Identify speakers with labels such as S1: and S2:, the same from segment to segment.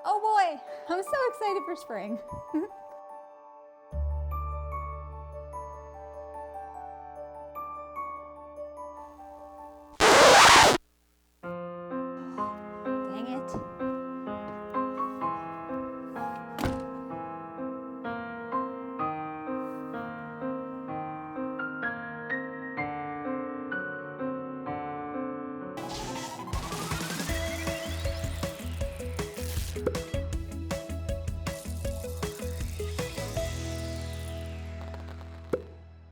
S1: Oh boy, I'm so excited for spring. Dang it.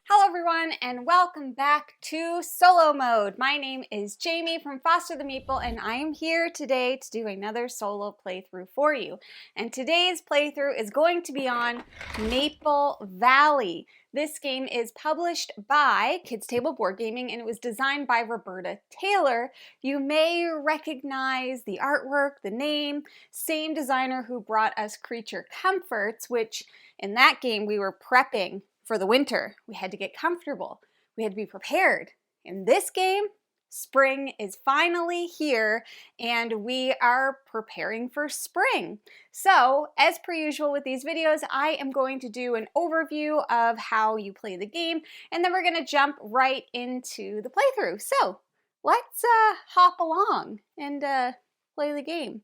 S1: Hello everyone and welcome back to solo mode. My name is Jamie from Foster the Meeple and I am here today to do another solo playthrough for you. And today's playthrough is going to be on Maple Valley. This game is published by Kids Table Board Gaming and it was designed by Roberta Taylor. You may recognize the artwork, the name, same designer who brought us Creature Comforts, which in that game we were prepping for the winter. We had to get comfortable. We had to be prepared. In this game, spring is finally here and we are preparing for spring. So, as per usual with these videos, I am going to do an overview of how you play the game and then we're going to jump right into the playthrough. So, let's hop along and play the game.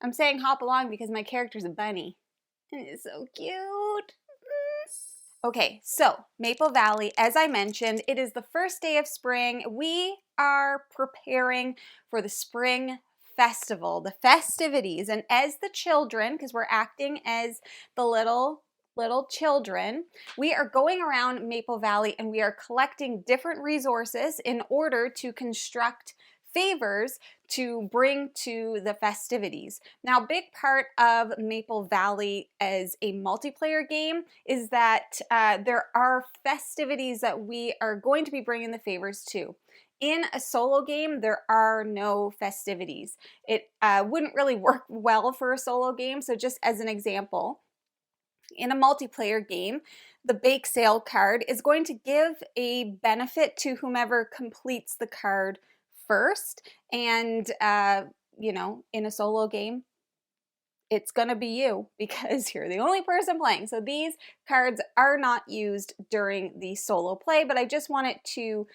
S1: I'm saying hop along because my character's a bunny and it's so cute. Okay, so Maple Valley, as I mentioned, it is the first day of spring. We are preparing for the spring festival, the festivities, and as the children, because we're acting as the little children, we are going around Maple Valley and we are collecting different resources in order to construct favors to bring to the festivities. Now, big part of Maple Valley as a multiplayer game is that there are festivities that we are going to be bringing the favors to. In a solo game, there are no festivities. It wouldn't really work well for a solo game, so just as an example, in a multiplayer game, the bake sale card is going to give a benefit to whomever completes the card first, and you know, in a solo game it's gonna be you because you're the only person playing. So these cards are not used during the solo play, but I just wanted to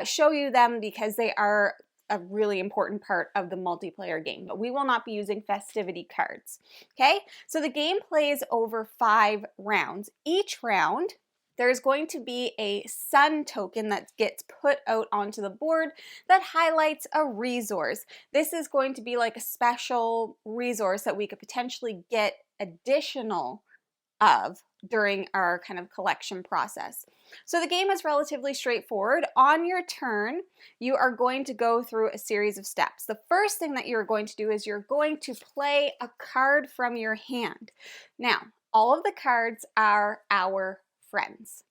S1: show you them because they are a really important part of the multiplayer game, but we will not be using festivity cards. Okay, so the game plays over 5 rounds. Each round there's going to be a sun token that gets put out onto the board that highlights a resource. This is going to be like a special resource that we could potentially get additional of during our kind of collection process. So the game is relatively straightforward. On your turn, you are going to go through a series of steps. The first thing that you're going to do is you're going to play a card from your hand. Now, all of the cards are our friends.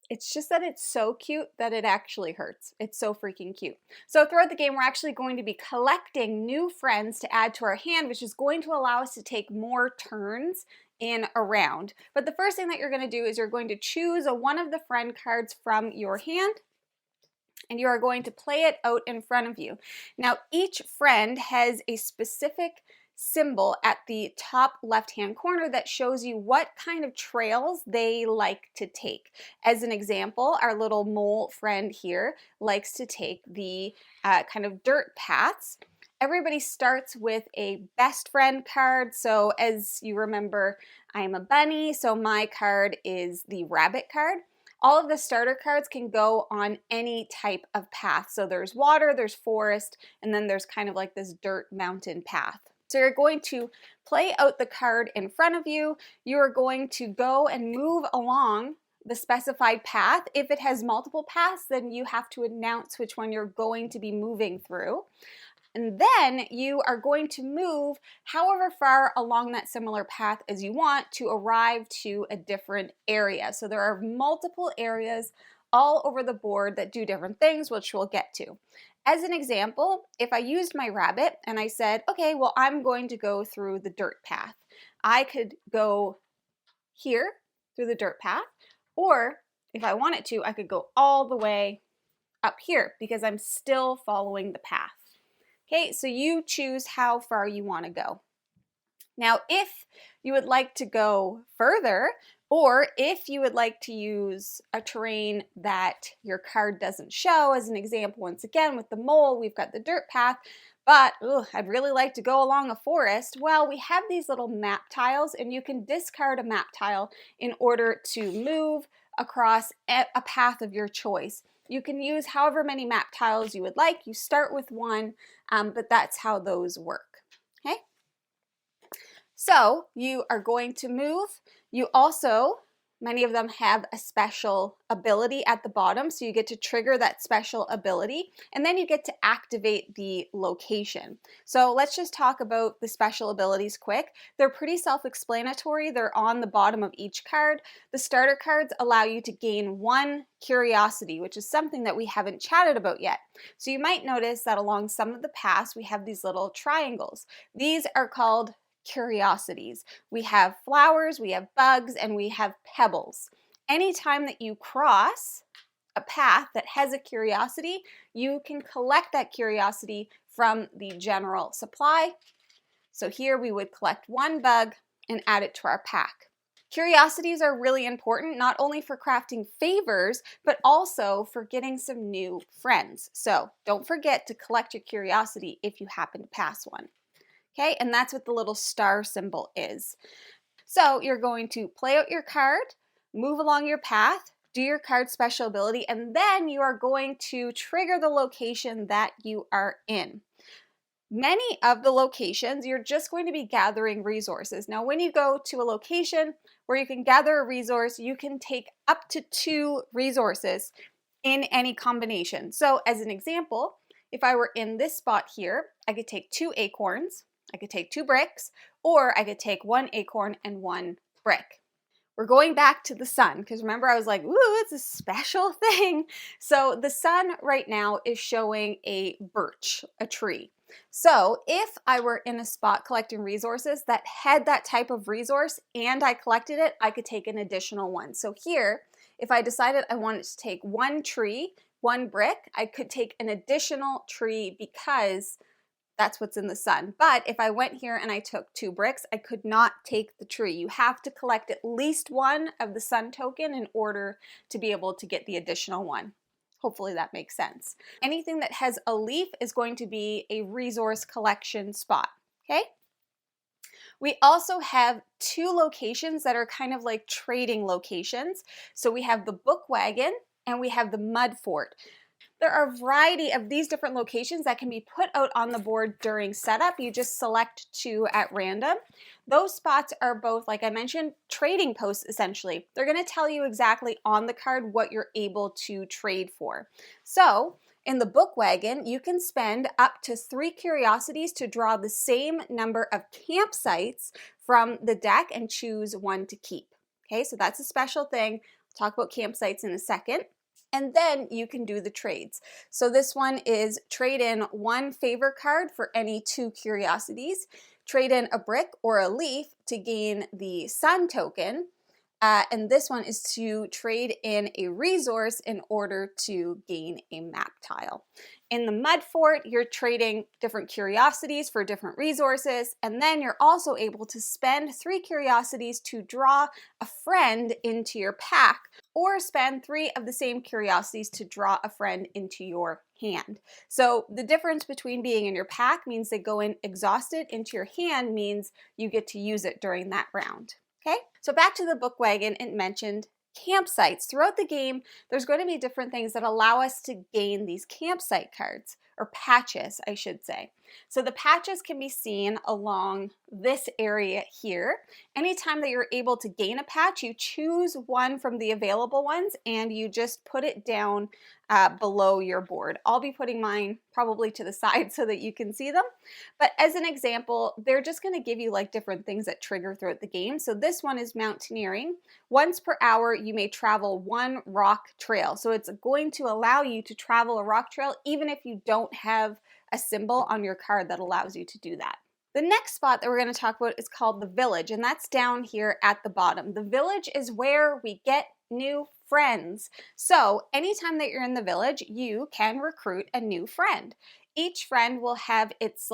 S1: It's just that it's so cute that it actually hurts. It's so freaking cute. So throughout the game, we're actually going to be collecting new friends to add to our hand, which is going to allow us to take more turns in a round. But the first thing that you're going to do is you're going to choose one of the friend cards from your hand, and you are going to play it out in front of you. Now, each friend has a specific symbol at the top left-hand corner that shows you what kind of trails they like to take. As an example, our little mole friend here likes to take the kind of dirt paths. Everybody starts with a best friend card. So as you remember, I'm a bunny, so my card is the rabbit card. All of the starter cards can go on any type of path. So there's water, there's forest, and then there's kind of like this dirt mountain path. So you're going to play out the card in front of you. You are going to go and move along the specified path. If it has multiple paths, then you have to announce which one you're going to be moving through. And then you are going to move however far along that similar path as you want to arrive to a different area. So there are multiple areas all over the board that do different things, which we'll get to. As an example, if I used my rabbit and I said, okay, well, I'm going to go through the dirt path. I could go here through the dirt path, or if I wanted to, I could go all the way up here because I'm still following the path. Okay, so you choose how far you want to go. Now, if you would like to go further, or if you would like to use a terrain that your card doesn't show, as an example, once again, with the mole, we've got the dirt path, but I'd really like to go along a forest. Well, we have these little map tiles, and you can discard a map tile in order to move across a path of your choice. You can use however many map tiles you would like. You start with one, but that's how those work. Okay? So you are going to move. You also, many of them have a special ability at the bottom, so you get to trigger that special ability, and then you get to activate the location. So let's just talk about the special abilities quick. They're pretty self-explanatory. They're on the bottom of each card. The starter cards allow you to gain 1 curiosity, which is something that we haven't chatted about yet. So you might notice that along some of the paths, we have these little triangles. These are called curiosities. We have flowers, we have bugs, and we have pebbles. Anytime that you cross a path that has a curiosity, you can collect that curiosity from the general supply. So here we would collect 1 bug and add it to our pack. Curiosities are really important, not only for crafting favors, but also for getting some new friends. So don't forget to collect your curiosity if you happen to pass one. Okay, and that's what the little star symbol is. So you're going to play out your card, move along your path, do your card special ability, and then you are going to trigger the location that you are in. Many of the locations, you're just going to be gathering resources. Now, when you go to a location where you can gather a resource, you can take up to 2 resources in any combination. So as an example, if I were in this spot here, I could take 2 acorns, I could take 2 bricks, or I could take 1 acorn and 1 brick. We're going back to the sun, because remember I was like, ooh, it's a special thing. So the sun right now is showing a birch, a tree. So if I were in a spot collecting resources that had that type of resource and I collected it, I could take an additional one. So here, if I decided I wanted to take 1 tree, 1 brick, I could take an additional tree because that's what's in the sun. But if I went here and I took 2 bricks, I could not take the tree. You have to collect at least 1 of the sun token in order to be able to get the additional one. Hopefully that makes sense. Anything that has a leaf is going to be a resource collection spot, okay? We also have 2 locations that are kind of like trading locations. So we have the book wagon and we have the mud fort. There are a variety of these different locations that can be put out on the board during setup. You just select 2 at random. Those spots are both, like I mentioned, trading posts essentially. They're going to tell you exactly on the card what you're able to trade for. So in the book wagon, you can spend up to 3 curiosities to draw the same number of campsites from the deck and choose 1 to keep. Okay, so that's a special thing. We'll talk about campsites in a second. And then you can do the trades. So this one is trade in 1 favor card for any 2 curiosities, trade in a brick or a leaf to gain the sun token, and this one is to trade in a resource in order to gain a map tile. In the mud fort, you're trading different curiosities for different resources, and then you're also able to spend 3 curiosities to draw a friend into your pack, or spend 3 of the same curiosities to draw a friend into your hand. So the difference between being in your pack means they go in exhausted, into your hand means you get to use it during that round. Okay, so back to the book wagon, it mentioned campsites. Throughout the game, there's going to be different things that allow us to gain these campsite cards, or patches, I should say. So the patches can be seen along this area here. Anytime that you're able to gain a patch, you choose 1 from the available ones and you just put it down below your board. I'll be putting mine probably to the side so that you can see them. But as an example, they're just going to give you like different things that trigger throughout the game. So this one is mountaineering. Once per hour, you may travel 1 rock trail. So it's going to allow you to travel a rock trail even if you don't have a symbol on your card that allows you to do that. The next spot that we're going to talk about is called the village, and that's down here at the bottom. The village is where we get new friends. So anytime that you're in the village, you can recruit a new friend. Each friend will have its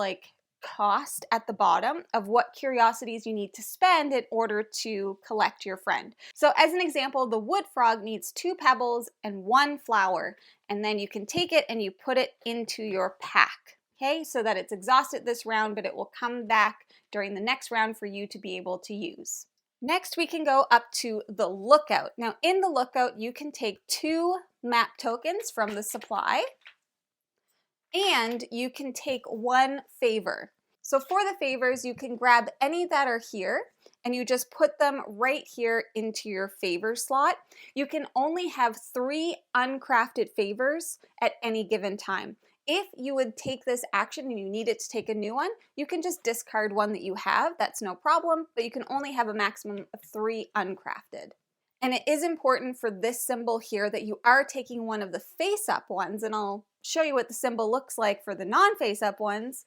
S1: cost at the bottom of what curiosities you need to spend in order to collect your friend. So as an example, the wood frog needs 2 pebbles and 1 flower, and then you can take it and you put it into your pack. Okay, so that it's exhausted this round, but it will come back during the next round for you to be able to use. Next, we can go up to the lookout. Now in the lookout, you can take 2 map tokens from the supply, and you can take 1 favor. So for the favors, you can grab any that are here and you just put them right here into your favor slot. You can only have 3 uncrafted favors at any given time. If you would take this action and you needed to take a new one, you can just discard one that you have. That's no problem, but you can only have a maximum of 3 uncrafted. And it is important for this symbol here that you are taking one of the face-up ones, and I'll show you what the symbol looks like for the non-face-up ones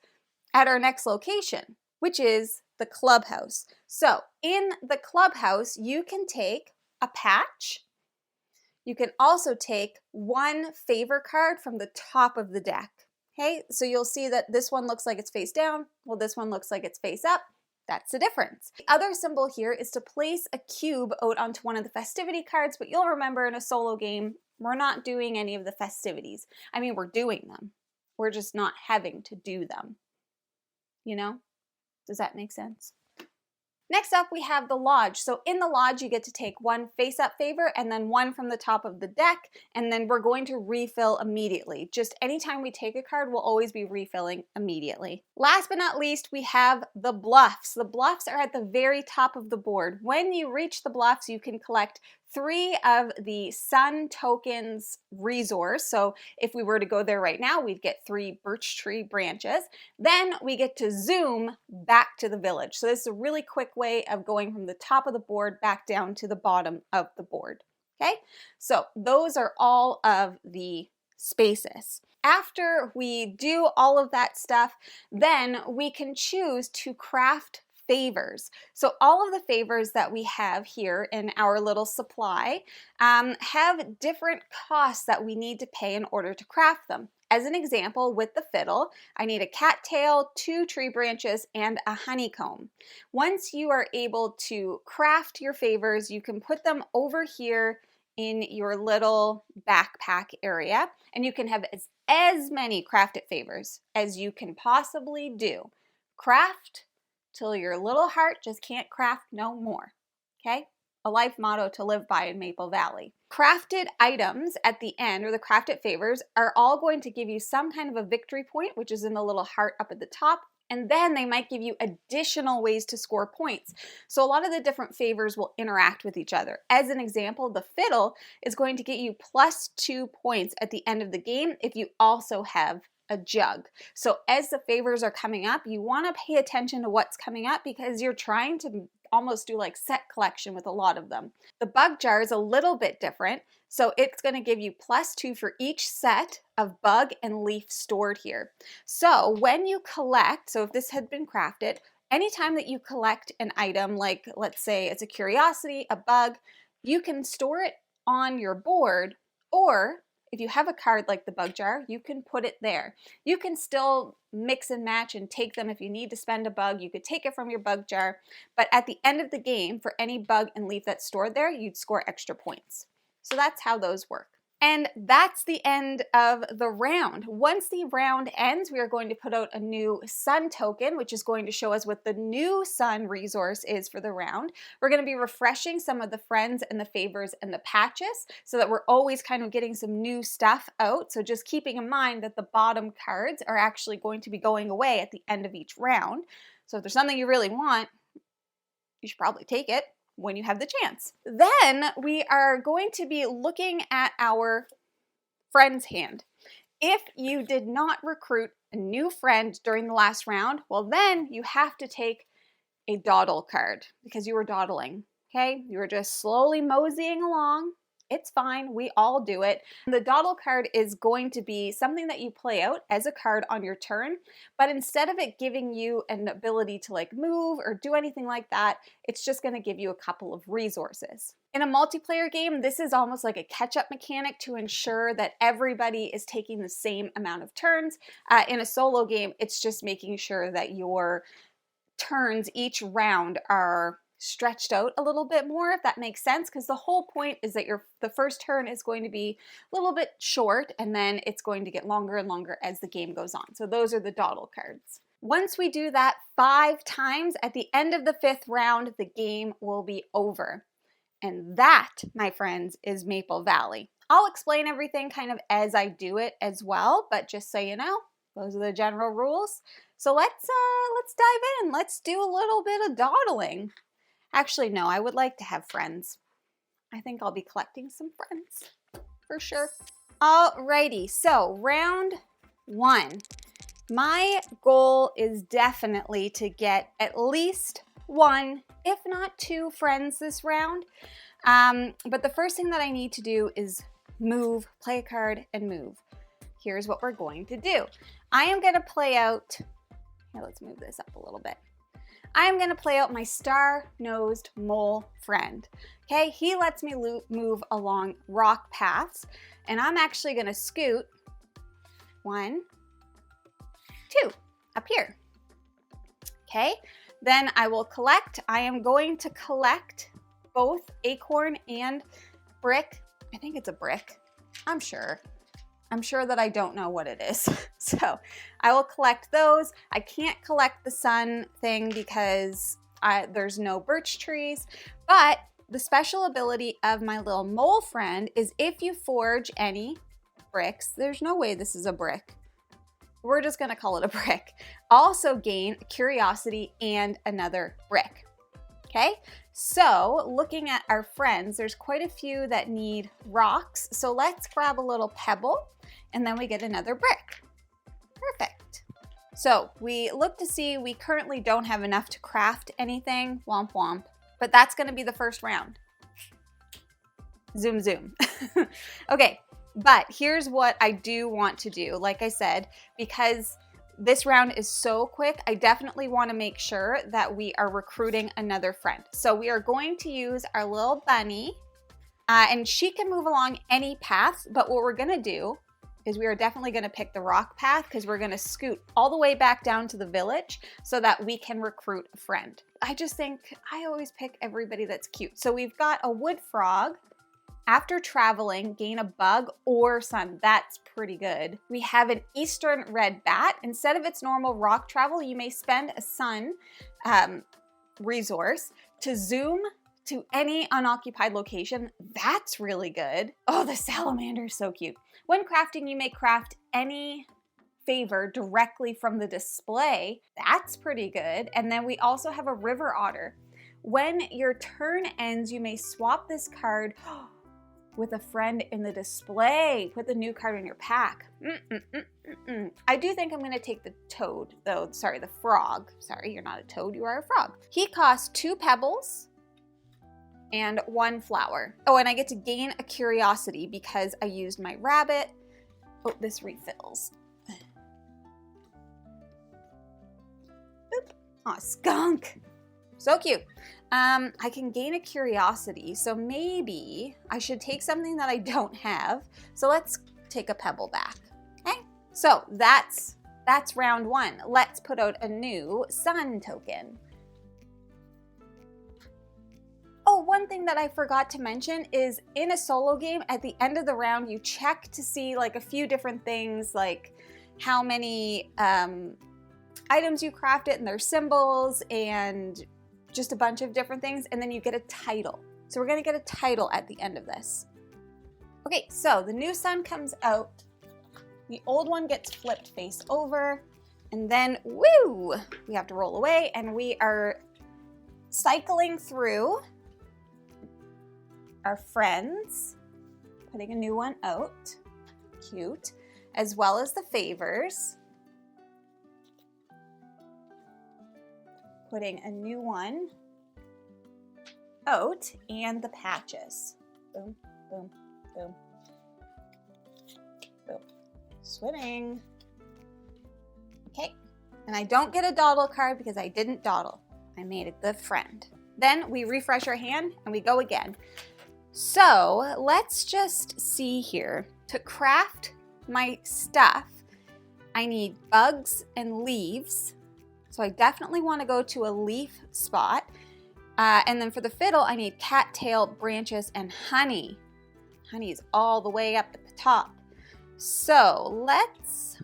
S1: at our next location, which is the clubhouse. So in the clubhouse, you can take a patch. You can also take 1 favor card from the top of the deck. Okay, so you'll see that this one looks like it's face down. Well, this one looks like it's face up. That's the difference. The other symbol here is to place a cube out onto one of the festivity cards, but you'll remember in a solo game, we're not doing any of the festivities. I mean, we're doing them. We're just not having to do them. You know? Does that make sense? Next up, we have the lodge. So in the lodge, you get to take 1 face-up favor and then 1 from the top of the deck, and then we're going to refill immediately. Just anytime we take a card, we'll always be refilling immediately. Last but not least, we have the bluffs. The bluffs are at the very top of the board. When you reach the bluffs, you can collect 3 of the sun tokens resource. So if we were to go there right now, we'd get 3 birch tree branches. Then we get to zoom back to the village. So this is a really quick way of going from the top of the board back down to the bottom of the board. Okay, so those are all of the spaces. After we do all of that stuff, then we can choose to craft favors. So all of the favors that we have here in our little supply have different costs that we need to pay in order to craft them. As an example, with the fiddle, I need a cattail, 2 tree branches, and a honeycomb. Once you are able to craft your favors, you can put them over here in your little backpack area, and you can have as many crafted favors as you can possibly do. Craft till your little heart just can't craft no more, okay? A life motto to live by in Maple Valley. Crafted items at the end, or the crafted favors, are all going to give you some kind of a victory point, which is in the little heart up at the top, and then they might give you additional ways to score points. So a lot of the different favors will interact with each other. As an example, the fiddle is going to get you +2 points at the end of the game if you also have a jug. So as the favors are coming up, you want to pay attention to what's coming up because you're trying to almost do like set collection with a lot of them. The bug jar is a little bit different. So it's going to give you +2 for each set of bug and leaf stored here. So when you collect, so if this had been crafted, anytime that you collect an item, like let's say it's a curiosity, a bug, you can store it on your board, or if you have a card like the bug jar, you can put it there. You can still mix and match and take them if you need to spend a bug. You could take it from your bug jar, but at the end of the game, for any bug and leaf that's stored there, you'd score extra points. So that's how those work. And that's the end of the round. Once the round ends, we are going to put out a new sun token, which is going to show us what the new sun resource is for the round. We're going to be refreshing some of the friends and the favors and the patches so that we're always kind of getting some new stuff out. So just keeping in mind that the bottom cards are actually going to be going away at the end of each round. So if there's something you really want, you should probably take it when you have the chance. Then we are going to be looking at our friend's hand. If you did not recruit a new friend during the last round, well then you have to take a dawdle card because you were dawdling, okay? You were just slowly moseying along It's fine. We all do it. The dawdle card is going to be something that you play out as a card on your turn, but instead of it giving you an ability to like move or do anything like that, it's just going to give you a couple of resources. In a multiplayer game, this is almost like a catch-up mechanic to ensure that everybody is taking the same amount of turns. In a solo game, it's just making sure that your turns each round are stretched out a little bit more, if that makes sense, because the whole point is that the first turn is going to be a little bit short, and then it's going to get longer and longer as the game goes on. So those are the dawdle cards. Once we do that 5 times, at the end of the 5th round, the game will be over. And that, my friends, is Maple Valley. I'll explain everything kind of as I do it as well, but just so you know, those are the general rules. So let's dive in. Let's do a little bit of dawdling. Actually, no, I would like to have friends. I think I'll be collecting some friends for sure. Alrighty, so round 1. My goal is definitely to get at least 1, if not 2 friends this round. But the first thing that I need to do is move, play a card, and move. Here's what we're going to do. I am going to play out, here, let's move this up a little bit. I am going to play out my star-nosed mole friend. Okay, he lets me move along rock paths, and I'm actually going to scoot 1, 2 up here. Okay, then I will collect. I am going to collect both acorn and brick. I think it's a brick. I'm sure that I don't know what it is. So I will collect those. I can't collect the sun thing because there's no birch trees, but the special ability of my little mole friend is if you forge any bricks, there's no way this is a brick. We're just gonna call it a brick. Also gain curiosity and another brick. Okay, so looking at our friends, there's quite a few that need rocks. So let's grab a little pebble and then we get another brick. Perfect. So we look to see we currently don't have enough to craft anything, womp womp, but that's gonna be the first round. Zoom, zoom. Okay, but here's what I do want to do. Like I said, because this round is so quick, I definitely want to make sure that we are recruiting another friend. So we are going to use our little bunny, and she can move along any path, but what we're going to do is we are definitely going to pick the rock path because we're going to scoot all the way back down to the village so that we can recruit a friend. I just think I always pick everybody that's cute. So we've got a wood frog. After traveling, gain a bug or sun. That's pretty good. We have an eastern red bat. Instead of its normal rock travel, you may spend a sun resource to zoom to any unoccupied location. That's really good. Oh, the salamander is so cute. When crafting, you may craft any favor directly from the display. That's pretty good. And then we also have a river otter. When your turn ends, you may swap this card with a friend in the display. Put the new card in your pack. I do think I'm going to take the toad, though. Sorry, the frog. Sorry, you're not a toad, you are a frog. He costs 2 pebbles and 1 flower. Oh, and I get to gain a curiosity because I used my rabbit. Oh, this refills. Boop. Aw, skunk. So cute. I can gain a curiosity, so maybe I should take something that I don't have. So let's take a pebble back. Okay, so that's round 1. Let's put out a new sun token. Oh, one thing that I forgot to mention is in a solo game, at the end of the round, you check to see like a few different things, like how many items you crafted and their symbols and just a bunch of different things, and then you get a title. So we're gonna get a title at the end of this. Okay, so the new sun comes out, the old one gets flipped face over, and then, woo, we have to roll away, and we are cycling through our friends, putting a new one out, cute, as well as the favors. Putting a new one out, and the patches. Boom, boom, boom, boom. Swimming. Okay, and I don't get a dawdle card because I didn't dawdle. I made a good friend. Then we refresh our hand and we go again. So let's just see here. To craft my stuff, I need bugs and leaves. So I definitely want to go to a leaf spot. And then for the fiddle, I need cattail, branches, and honey. Honey is all the way up at the top. So let's,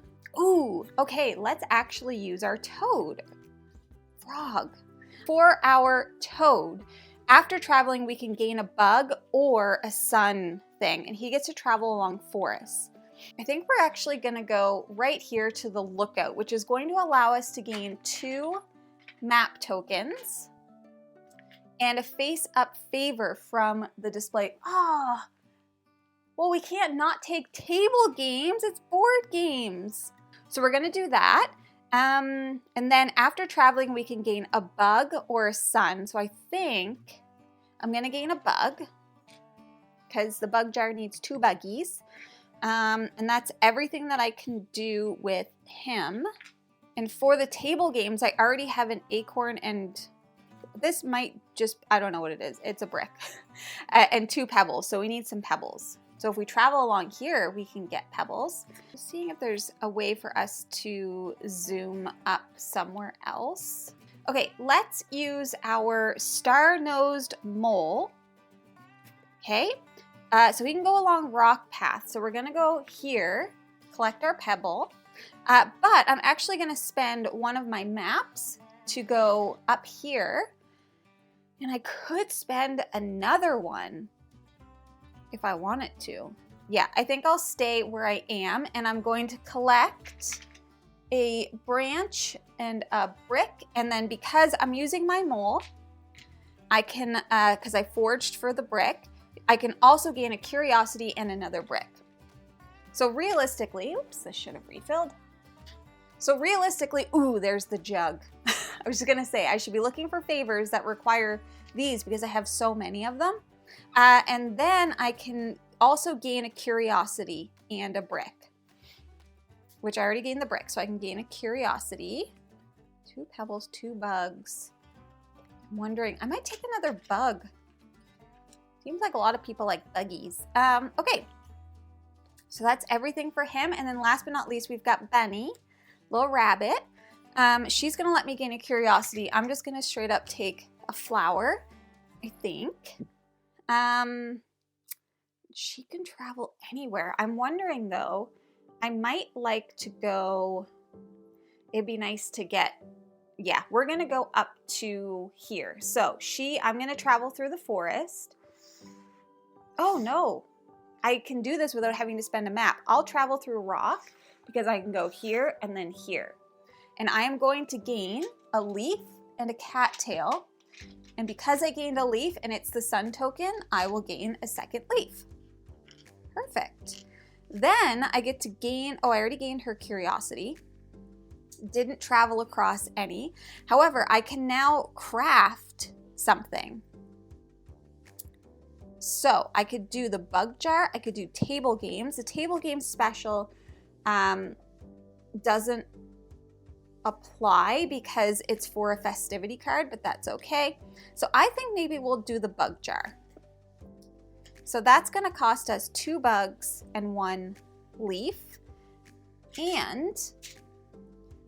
S1: okay, let's actually use our toad. Frog. For our toad, after traveling, we can gain a bug or a sun thing, and he gets to travel along forests. I think we're actually gonna go right here to the lookout, which is going to allow us to gain 2 map tokens and a face-up favor from the display. Well, we can't not take table games, it's board games. So we're gonna do that. And then after traveling, we can gain a bug or a sun. So I think I'm gonna gain a bug because the bug jar needs 2 buggies. And that's everything that I can do with him. And for the table games, I already have an acorn, and this might just, I don't know what it is. It's a brick and 2 pebbles. So we need some pebbles. So if we travel along here, we can get pebbles. Just seeing if there's a way for us to zoom up somewhere else. Okay, let's use our star-nosed mole. Okay, so we can go along rock path. So we're gonna go here, collect our pebble, but I'm actually gonna spend one of my maps to go up here, and I could spend another one if I wanted to. Yeah, I think I'll stay where I am, and I'm going to collect a branch and a brick, and then because I'm using my mole, I can, because I forged for the brick, I can also gain a curiosity and another brick. So realistically, oops, this should have refilled. So realistically, there's the jug. I was just gonna say, I should be looking for favors that require these because I have so many of them. And then I can also gain a curiosity and a brick, which I already gained the brick, so I can gain a curiosity. 2 pebbles, 2 bugs. I'm wondering, I might take another bug. Seems like a lot of people like buggies. Okay, so that's everything for him. And then last but not least, we've got Bunny, little rabbit. She's gonna let me gain a curiosity. I'm just gonna straight up take a flower, I think. She can travel anywhere. I'm wondering though, I might like to go, it'd be nice to get, yeah, we're gonna go up to here. So I'm gonna travel through the forest. Oh no, I can do this without having to spend a map. I'll travel through rock because I can go here and then here. And I am going to gain a leaf and a cattail. And because I gained a leaf and it's the sun token, I will gain a second leaf. Perfect. Then I get to gain, I already gained her curiosity. Didn't travel across any. However, I can now craft something. So I could do the bug jar, I could do table games. The table game special doesn't apply because it's for a festivity card, but that's okay. So I think maybe we'll do the bug jar. So that's gonna cost us 2 bugs and 1 leaf. And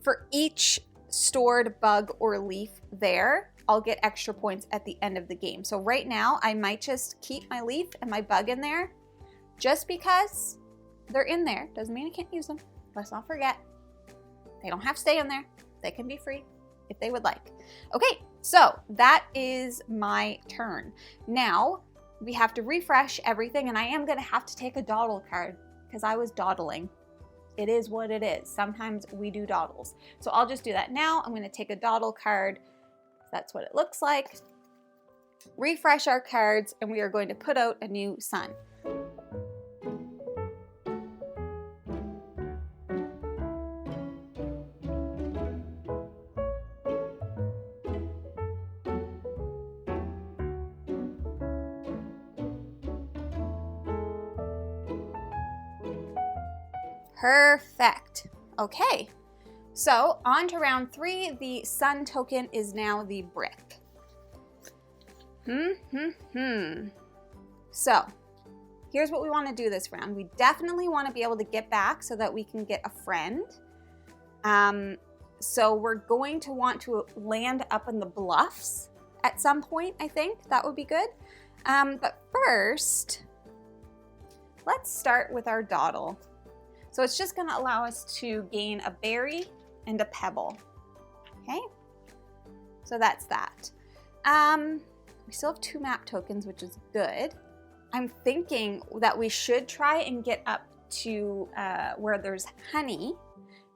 S1: for each stored bug or leaf there, I'll get extra points at the end of the game. So right now, I might just keep my leaf and my bug in there just because they're in there. Doesn't mean I can't use them. Let's not forget. They don't have to stay in there. They can be free if they would like. Okay, so that is my turn. Now, we have to refresh everything, and I am gonna have to take a dawdle card because I was dawdling. It is what it is. Sometimes we do dawdles. So I'll just do that now. I'm gonna take a dawdle card. That's what it looks like. Refresh our cards, and we are going to put out a new sun. Perfect. Okay, so on to round 3. The sun token is now the brick. So here's what we want to do this round. We definitely want to be able to get back so that we can get a friend. So we're going to want to land up in the bluffs at some point, I think. That would be good. But first, let's start with our dawdle. So it's just going to allow us to gain a berry and a pebble. Okay? So that's that. We still have 2 map tokens, which is good. I'm thinking that we should try and get up to where there's honey,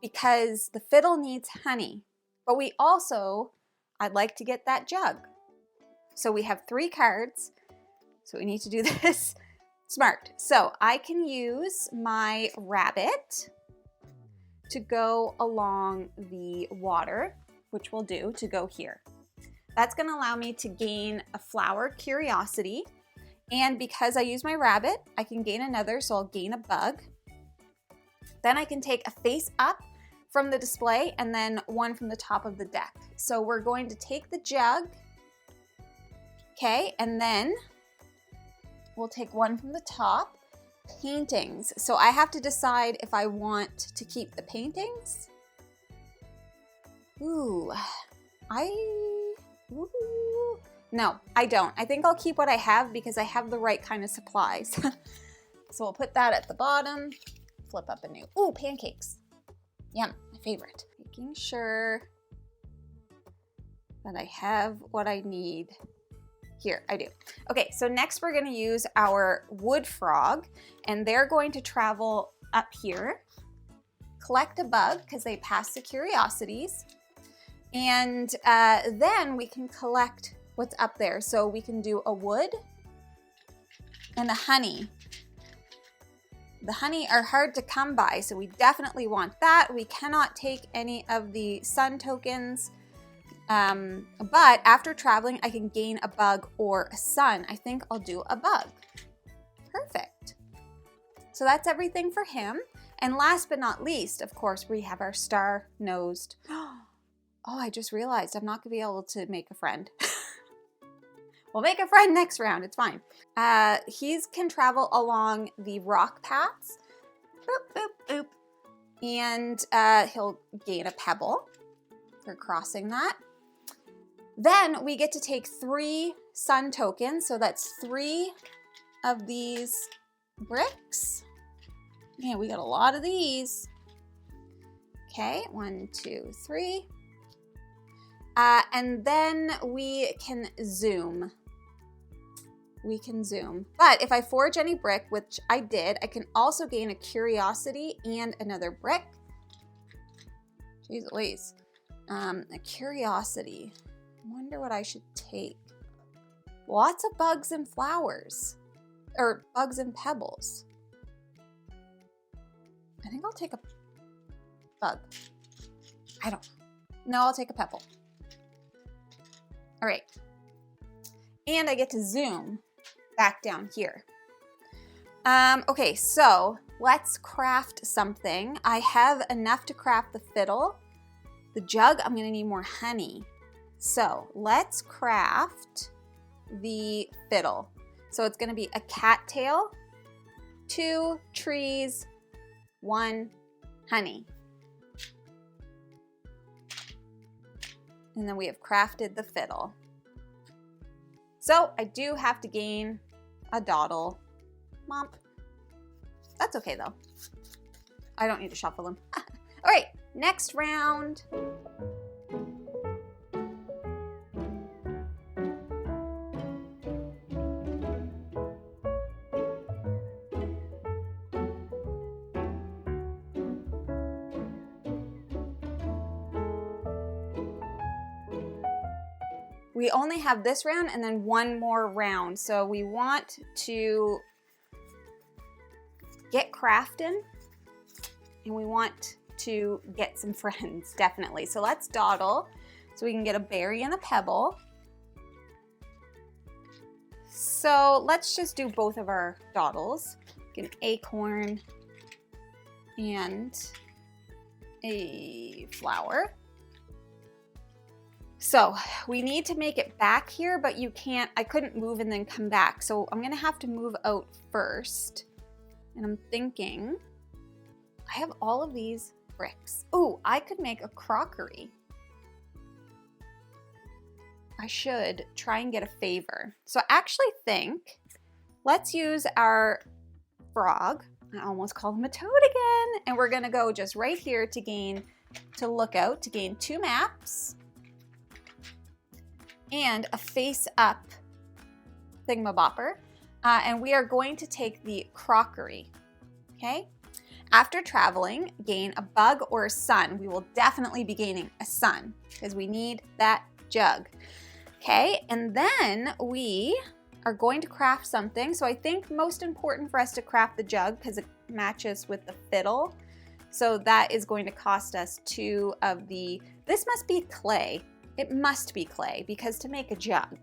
S1: because the fiddle needs honey. But we also, I'd like to get that jug. So we have 3 cards, so we need to do this smart. So I can use my rabbit to go along the water, which we'll do to go here. That's going to allow me to gain a flower curiosity. And because I use my rabbit, I can gain another, so I'll gain a bug. Then I can take a face up from the display and then one from the top of the deck. So we're going to take the jug, okay, and then we'll take one from the top. Paintings. So I have to decide if I want to keep the paintings. No, I don't. I think I'll keep what I have because I have the right kind of supplies. So we'll put that at the bottom. Flip up a new. Ooh, pancakes. Yum, my favorite. Making sure that I have what I need. Here, I do. Okay, so next we're going to use our wood frog, and they're going to travel up here, collect a bug because they pass the curiosities, and then we can collect what's up there. So we can do a wood and a honey. The honey are hard to come by, so we definitely want that. We cannot take any of the sun tokens. But after traveling, I can gain a bug or a sun. I think I'll do a bug. Perfect. So that's everything for him. And last but not least, of course, we have our star-nosed. Oh, I just realized I'm not going to be able to make a friend. We'll make a friend next round. It's fine. He can travel along the rock paths. Boop, boop, boop. And he'll gain a pebble for crossing that. Then we get to take 3 sun tokens. So that's 3 of these bricks. Man, we got a lot of these. Okay, 1, 2, 3. And then we can zoom. But if I forge any brick, which I did, I can also gain a curiosity and another brick. Jeez Louise. A curiosity. I wonder what I should take. Lots of bugs and flowers. Or bugs and pebbles. I think I'll take a bug. I don't know. No, I'll take a pebble. All right. And I get to zoom back down here. Okay, so let's craft something. I have enough to craft the fiddle. The jug, I'm gonna need more honey. So let's craft the fiddle. So it's gonna be a cattail, 2 trees, 1 honey. And then we have crafted the fiddle. So I do have to gain a dawdle. Momp. That's okay though. I don't need to shuffle them. All right, next round. We only have this round and then 1 more round. So we want to get crafting and we want to get some friends, definitely. So let's dawdle so we can get a berry and a pebble. So let's just do both of our dawdles. Get an acorn and a flower. So we need to make it back here, but you can't, I couldn't move and then come back. So I'm gonna have to move out first. And I'm thinking, I have all of these bricks. Oh, I could make a crockery. I should try and get a favor. So I actually think, let's use our frog. I almost called him a toad again. And we're gonna go just right here to gain, to look out, to gain 2 maps. And a face up thingamabopper. And we are going to take the crockery, okay? After traveling, gain a bug or a sun. We will definitely be gaining a sun because we need that jug, okay? And then we are going to craft something. So I think most important for us to craft the jug because it matches with the fiddle. So that is going to cost us 2 of the, this must be clay. It must be clay because to make a jug,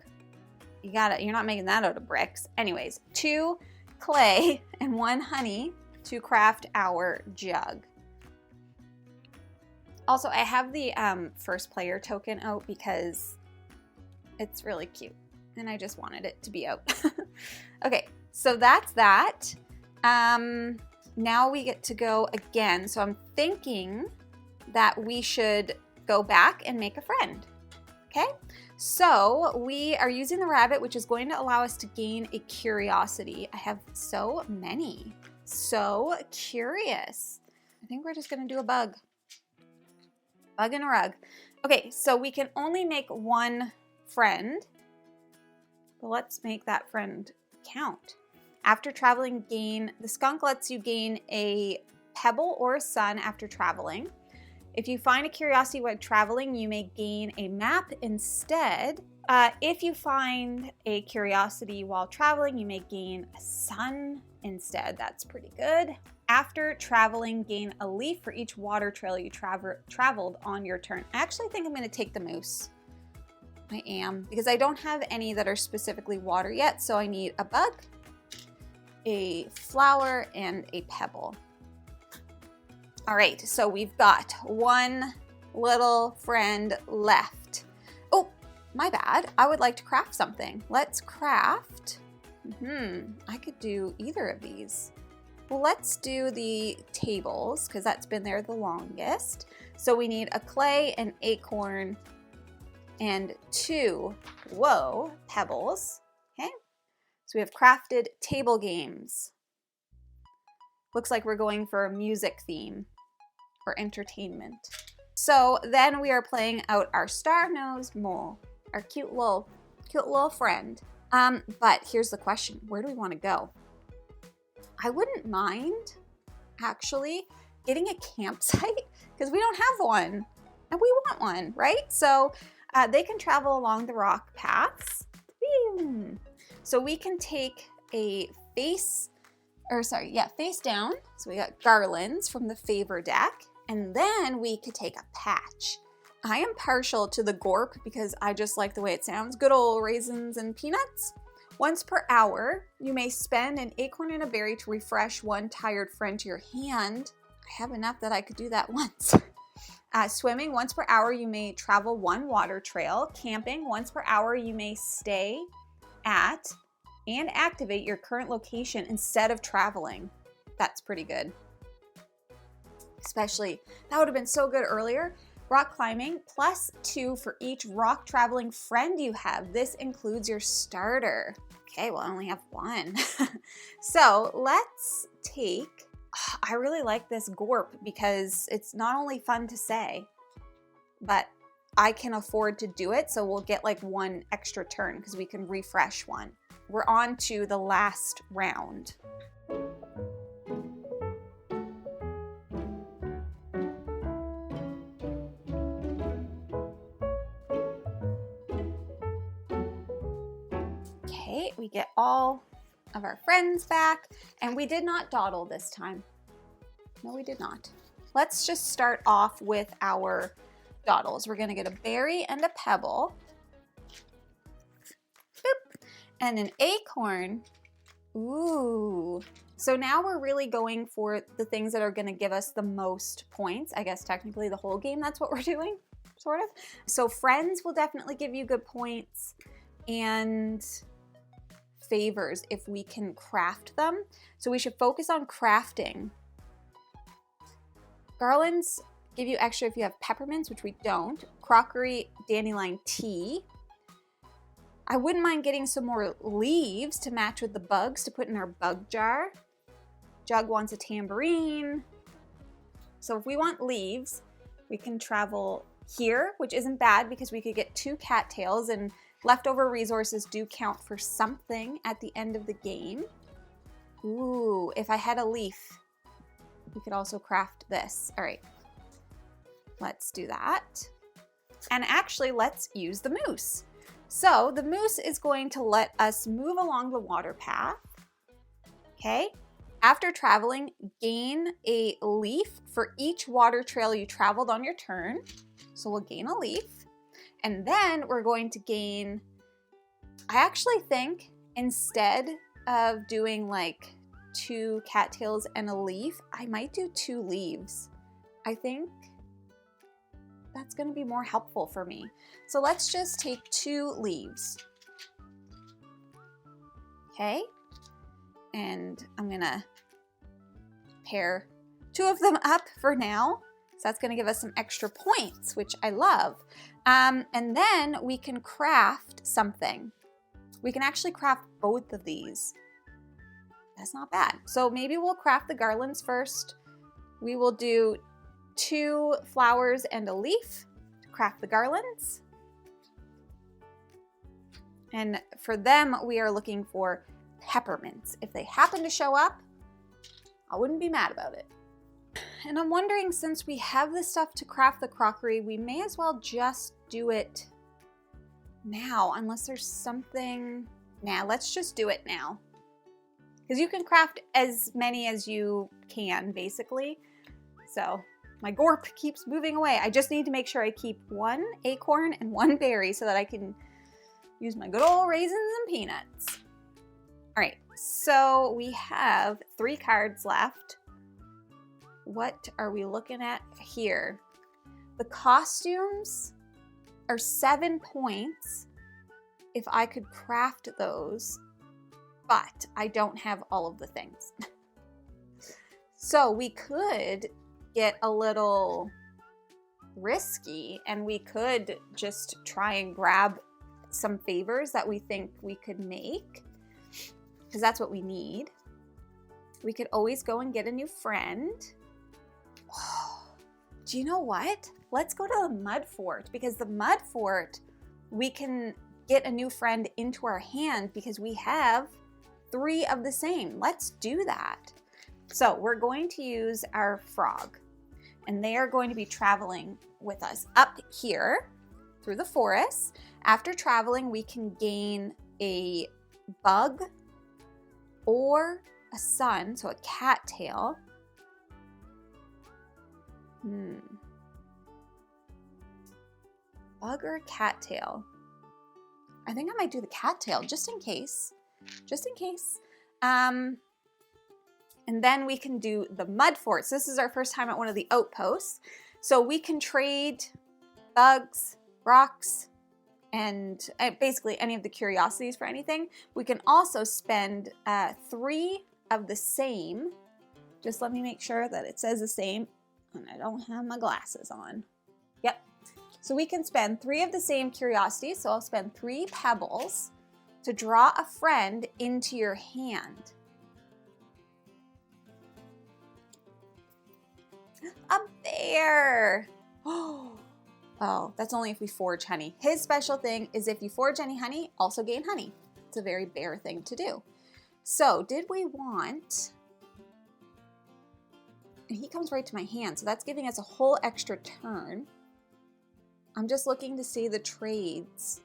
S1: you're not making that out of bricks. Anyways, 2 clay and 1 honey to craft our jug. Also, I have the first player token out because it's really cute and I just wanted it to be out. Okay, so that's that. Now we get to go again. So I'm thinking that we should go back and make a friend. Okay, so we are using the rabbit, which is going to allow us to gain a curiosity. I have so many. So curious. I think we're just gonna do a bug. Bug and a rug. Okay, so we can only make 1 friend. But let's make that friend count. After traveling, gain, the skunk lets you gain a pebble or a sun after traveling. If you find a curiosity while traveling, you may gain a map instead. If you find a curiosity while traveling, you may gain a sun instead. That's pretty good. After traveling, gain a leaf for each water trail you traveled on your turn. I actually think I'm going to take the moose. I am, because I don't have any that are specifically water yet, so I need a bug, a flower, and a pebble. All right, so we've got 1 little friend left. Oh, my bad. I would like to craft something. Let's craft. I could do either of these. Well, let's do the tables because that's been there the longest. So we need a clay, an acorn, and 2, pebbles. Okay, so we have crafted table games. Looks like we're going for a music theme or entertainment. So then we are playing out our star-nosed mole, our cute little friend. But here's the question, where do we want to go? I wouldn't mind actually getting a campsite because we don't have one and we want one, right? So they can travel along the rock paths. So we can take a face down. So we got garlands from the favor deck, and then we could take a patch. I am partial to the gorp because I just like the way it sounds. Good old raisins and peanuts. Once per hour, you may spend an acorn and a berry to refresh 1 tired friend to your hand. I have enough that I could do that once. Swimming, once per hour, you may travel 1 water trail. Camping, once per hour, you may stay at and activate your current location instead of traveling. That's pretty good. Especially, that would have been so good earlier. Rock climbing, +2 for each rock traveling friend you have. This includes your starter. Okay, well, I only have 1. So let's take, I really like this gorp because it's not only fun to say, but I can afford to do it. So we'll get like 1 extra turn because we can refresh 1. We're on to the last round. Okay, we get all of our friends back, and we did not dawdle this time. No, we did not. Let's just start off with our dawdles. We're gonna get a berry and a pebble. Boop. And an acorn. Ooh, So now we're really going for the things that are going to give us the most points. I guess technically the whole game, that's what we're doing, sort of. So friends will definitely give you good points, and favors if we can craft them. So we should focus on crafting. Garlands give you extra if you have peppermints, which we don't. Crockery, dandelion tea. I wouldn't mind getting some more leaves to match with the bugs to put in our bug jar. Jug wants a tambourine. So if we want leaves, we can travel here, which isn't bad because we could get 2 cattails, and leftover resources do count for something at the end of the game. Ooh, if I had a leaf, we could also craft this. All right, let's do that. And actually, let's use the moose. So the moose is going to let us move along the water path. Okay. After traveling, gain a leaf for each water trail you traveled on your turn. So we'll gain a leaf. And then we're going to gain, I actually think instead of doing like 2 cattails and a leaf, I might do 2 leaves. I think that's going to be more helpful for me. So let's just take 2 leaves. Okay. And I'm going to pair 2 of them up for now. So that's going to give us some extra points, which I love. And then we can craft something. We can actually craft both of these. That's not bad. So maybe we'll craft the garlands first. We will do 2 flowers and a leaf to craft the garlands. And for them, we are looking for peppermints. If they happen to show up, I wouldn't be mad about it. And I'm wondering, since we have the stuff to craft the crockery, we may as well just do it now, unless there's something. Nah, let's just do it now. Because you can craft as many as you can, basically. So my gorp keeps moving away. I just need to make sure I keep 1 acorn and 1 berry so that I can use my good old raisins and peanuts. All right, so we have 3 cards left. What are we looking at here? The costumes are 7 points if I could craft those, but I don't have all of the things. So we could get a little risky and we could just try and grab some favors that we think we could make, because that's what we need. We could always go and get a new friend. Oh, do you know what? Let's go to the mud fort, because the mud fort, we can get a new friend into our hand because we have 3 of the same. Let's do that. So we're going to use our frog, and they are going to be traveling with us up here through the forest. After traveling, we can gain a bug or a sun, so a cattail. Bug or a cattail? I think I might do the cattail just in case. Just in case. And then we can do the mud fort. So this is our first time at one of the outposts. So we can trade bugs, rocks, and basically any of the curiosities for anything. We can also spend 3 of the same. Just let me make sure that it says the same. And I don't have my glasses on. Yep. So we can spend 3 of the same curiosities. So I'll spend 3 pebbles to draw a friend into your hand. A bear. Oh, that's only if we forge honey. His special thing is if you forge any honey, also gain honey. It's a very bear thing to do. So did we want... And he comes right to my hand, so that's giving us a whole extra turn. I'm just looking to see the trades.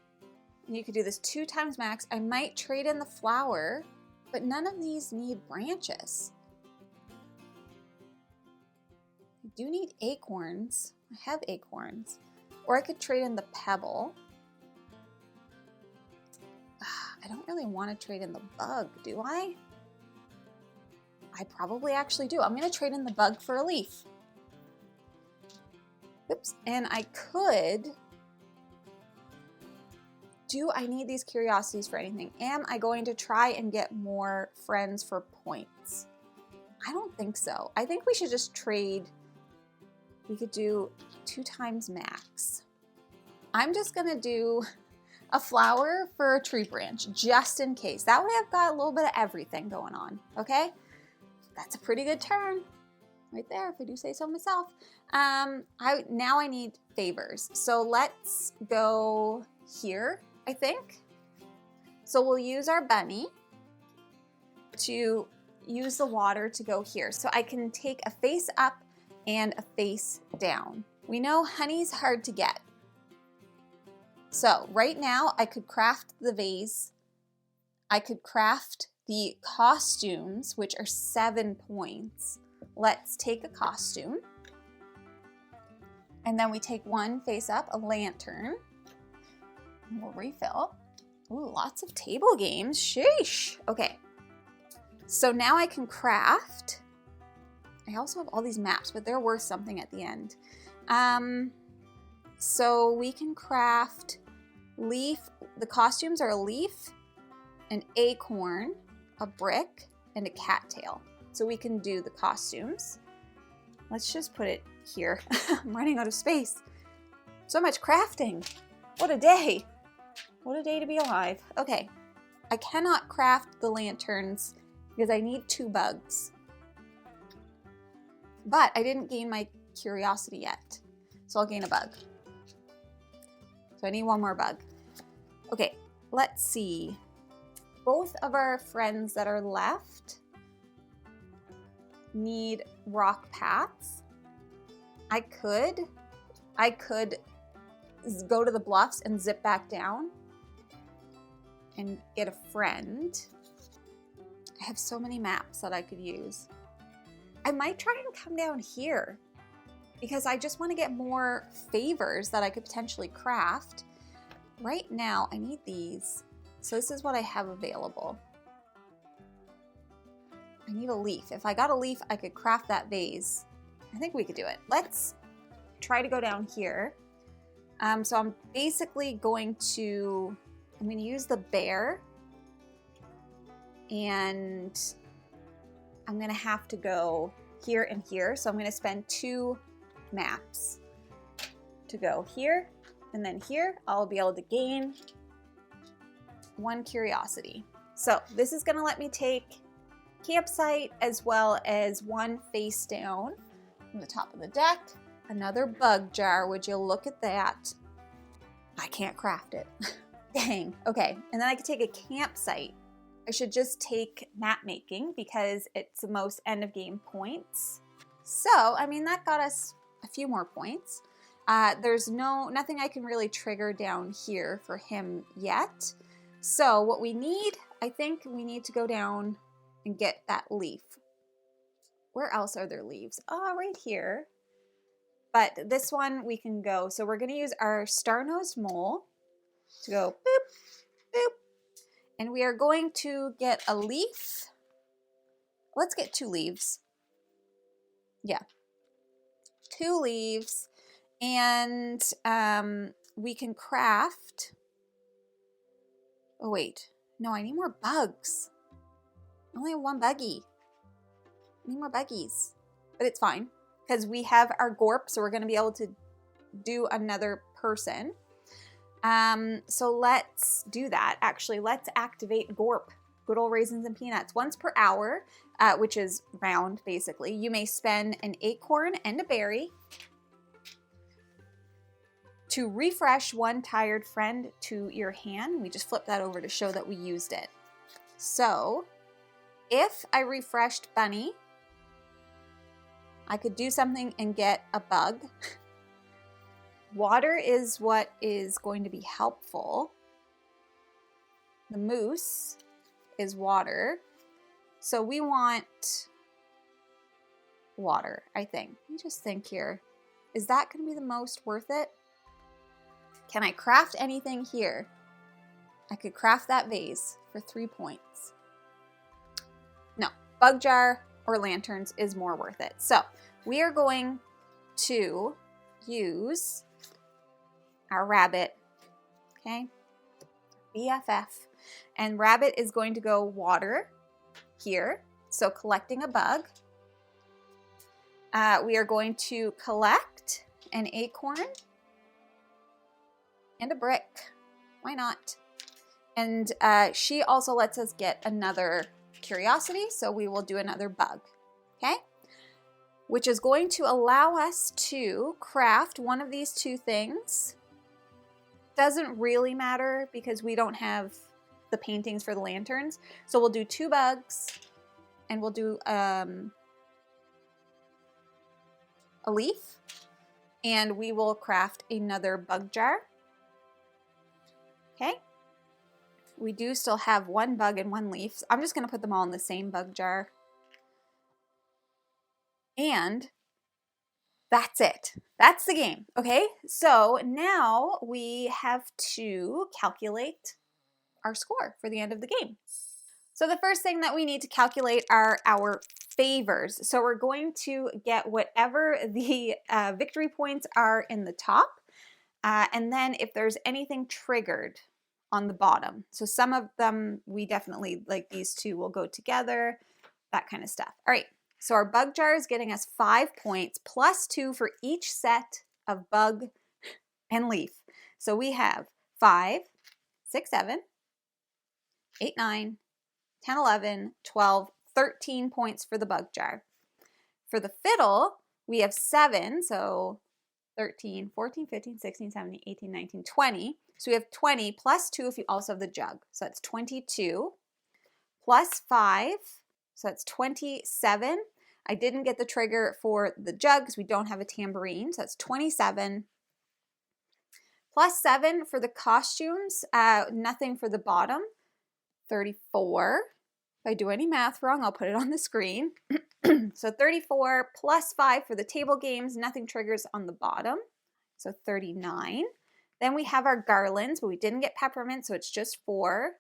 S1: You could do this 2 times max. I might trade in the flower, but none of these need branches. I do need acorns. I have acorns. Or I could trade in the pebble. I don't really want to trade in the bug, do I? I probably actually do. I'm going to trade in the bug for a leaf. Oops. And I could... Do I need these curiosities for anything? Am I going to try and get more friends for points? I don't think so. I think we should just trade. We could do 2 times max. I'm just going to do a flower for a tree branch, just in case. That way I've got a little bit of everything going on, okay? That's a pretty good turn right there, if I do say so myself. Now I need favors. So let's go here, I think. So we'll use our bunny to use the water to go here. So I can take a face up and a face down. We know honey's hard to get. So right now I could craft the vase. I could craft the costumes, which are 7 points. Let's take a costume. And then we take one face up, a lantern. And we'll refill. Ooh, lots of table games. Sheesh. Okay. So now I can craft. I also have all these maps, but they're worth something at the end. So we can craft leaf. The costumes are a leaf, an acorn, a brick, and a cattail. So we can do the costumes. Let's just put it here. I'm running out of space. So much crafting. What a day. What a day to be alive. Okay. I cannot craft the lanterns because I need 2 bugs. But I didn't gain my curiosity yet. So I'll gain a bug. So I need 1 more bug. Okay, let's see. Both of our friends that are left need rock paths. I could go to the bluffs and zip back down and get a friend. I have so many maps that I could use. I might try and come down here because I just want to get more favors that I could potentially craft. Right now, I need these. So this is what I have available. I need a leaf. If I got a leaf, I could craft that vase. I think we could do it. Let's try to go down here. So I'm basically going to use the bear. And I'm going to have to go here and here. So I'm going to spend 2 maps to go here and then here. I'll be able to gain 1 curiosity. So this is going to let me take campsite as well as 1 face down from the top of the deck. Another bug jar. Would you look at that? I can't craft it. Dang. Okay. And then I could take a campsite. I should just take map making because it's the most end of game points. So, I mean, that got us a few more points. There's nothing I can really trigger down here for him yet. So what we need, I think we need to go down and get that leaf. Where else are there leaves? Oh, right here. But this one we can go. So we're going to use our star-nosed mole to go boop, boop. And we are going to get a leaf. Let's get 2 leaves. Yeah. 2 leaves. And we can craft. Oh, wait. No, I need more bugs. I only have 1 buggy. I need more buggies. But it's fine. Because we have our gorp, so we're going to be able to do another person. So let's do that. Actually, let's activate Gorp, good old raisins and peanuts. Once per hour, which is round, basically, you may spend an acorn and a berry to refresh 1 tired friend to your hand. We just flip that over to show that we used it. So if I refreshed Bunny, I could do something and get a bug. Water is what is going to be helpful. The moose is water. So we want water, I think. Let me just think here. Is that going to be the most worth it? Can I craft anything here? I could craft that vase for 3 points. No. Bug jar, or lanterns is more worth it. So we are going to use our rabbit, okay, BFF, and rabbit is going to go water here, so collecting a bug. We are going to collect an acorn and a brick. Why not? And she also lets us get another curiosity, so we will do another bug, okay? Which is going to allow us to craft one of these two things. Doesn't really matter because we don't have the paintings for the lanterns. So we'll do 2 bugs and we'll do a leaf, and we will craft another bug jar. Okay. We do still have 1 bug and 1 leaf. So I'm just going to put them all in the same bug jar. And that's it. That's the game. Okay, so now we have to calculate our score for the end of the game. So the first thing that we need to calculate are our favors. So we're going to get whatever the victory points are in the top, and then if there's anything triggered on the bottom. So some of them we definitely, like these 2 will go together, that kind of stuff. All right. So our bug jar is getting us 5 points plus 2 for each set of bug and leaf. So we have 5, 6, 7, 8, 9, 10, 11, 12, 13 points for the bug jar. For the fiddle, we have 7, so 13, 14, 15, 16, 17, 18, 19, 20. So we have 20 plus 2 if you also have the jug. So that's 22 plus 5. So that's 27. I didn't get the trigger for the jug because we don't have a tambourine. So that's 27. Plus 7 for the costumes. Nothing for the bottom. 34. If I do any math wrong, I'll put it on the screen. So 34 plus 5 for the table games. Nothing triggers on the bottom. So 39. Then we have our garlands, but we didn't get peppermint, so it's just 4.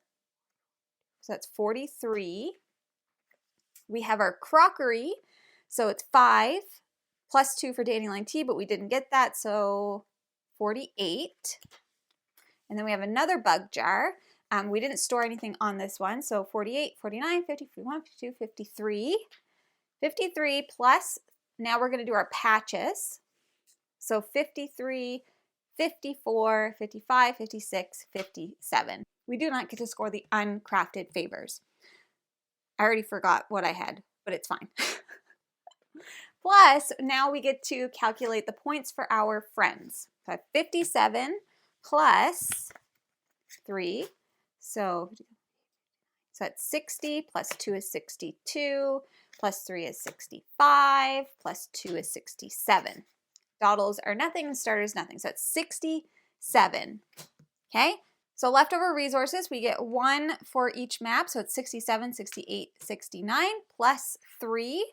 S1: So that's 43. We have our crockery, so it's 5 plus 2 for dandelion tea, but we didn't get that, so 48. And then we have another bug jar. We didn't store anything on this one, so 48, 49, 50, 51, 52, 53. 53 plus, now we're going to do our patches. So 53, 54, 55, 56, 57. We do not get to score the uncrafted favors. I already forgot what I had, but it's fine. Plus, now we get to calculate the points for our friends. So I have 57 plus 3. So that's 60, plus 2 is 62, plus 3 is 65, plus 2 is 67. Dawdles are nothing, starters nothing. So it's 67. Okay? So leftover resources, we get 1 for each map. So it's 67, 68, 69, plus 3.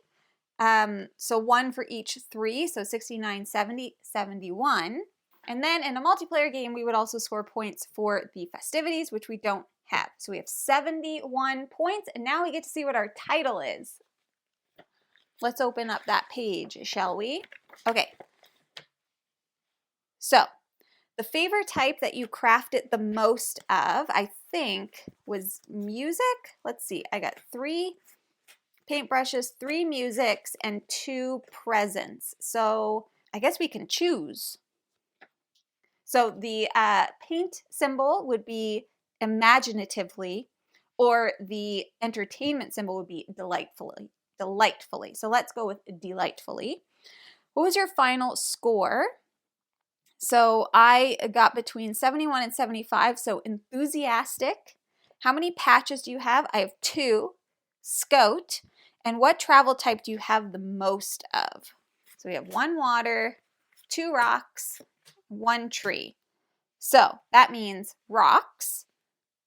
S1: So 1 for each 3. So 69, 70, 71. And then in a multiplayer game, we would also score points for the festivities, which we don't have. So we have 71 points. And now we get to see what our title is. Let's open up that page, shall we? Okay. So the favor type that you crafted the most of, I think, was music. Let's see. I got 3 paintbrushes, 3 musics, and 2 presents. So I guess we can choose. So the paint symbol would be imaginatively, or the entertainment symbol would be delightfully. Delightfully. So let's go with delightfully. What was your final score? So I got between 71 and 75, so enthusiastic. How many patches do you have? I have 2. Scout. And what travel type do you have the most of? So we have 1 water, 2 rocks, 1 tree. So that means rocks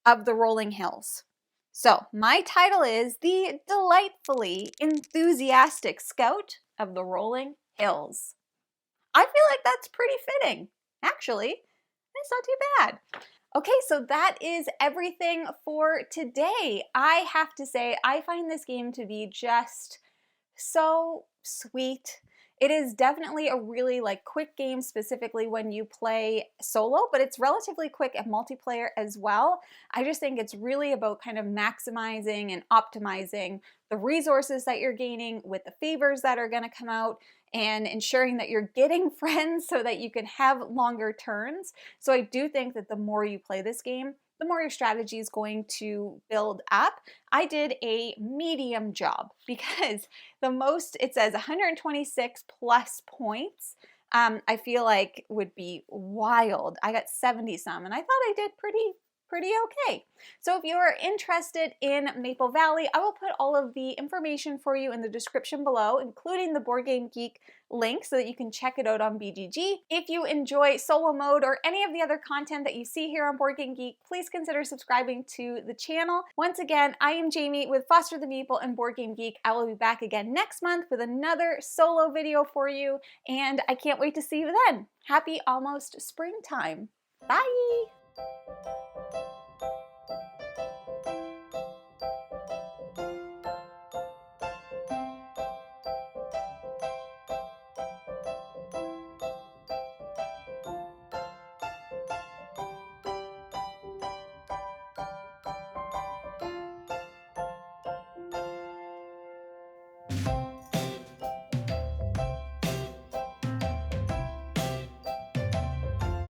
S1: of the rolling hills. So my title is the delightfully enthusiastic scout of the rolling hills. I feel like that's pretty fitting. Actually, it's not too bad. Okay, so that is everything for today. I have to say, I find this game to be just so sweet. It is definitely a really like quick game, specifically when you play solo, but it's relatively quick at multiplayer as well. I just think it's really about kind of maximizing and optimizing the resources that you're gaining with the favors that are going to come out, and ensuring that you're getting friends so that you can have longer turns. So I do think that the more you play this game, the more your strategy is going to build up. I did a medium job because the most, it says 126 plus points. I feel like would be wild. I got 70 some, and I thought I did pretty okay. So if you are interested in Maple Valley, I will put all of the information for you in the description below, including the BoardGameGeek link so that you can check it out on BGG. If you enjoy solo mode or any of the other content that you see here on BoardGameGeek, please consider subscribing to the channel. Once again, I am Jamie with Foster the Meeple and BoardGameGeek. I will be back again next month with another solo video for you, and I can't wait to see you then. Happy almost springtime. Bye!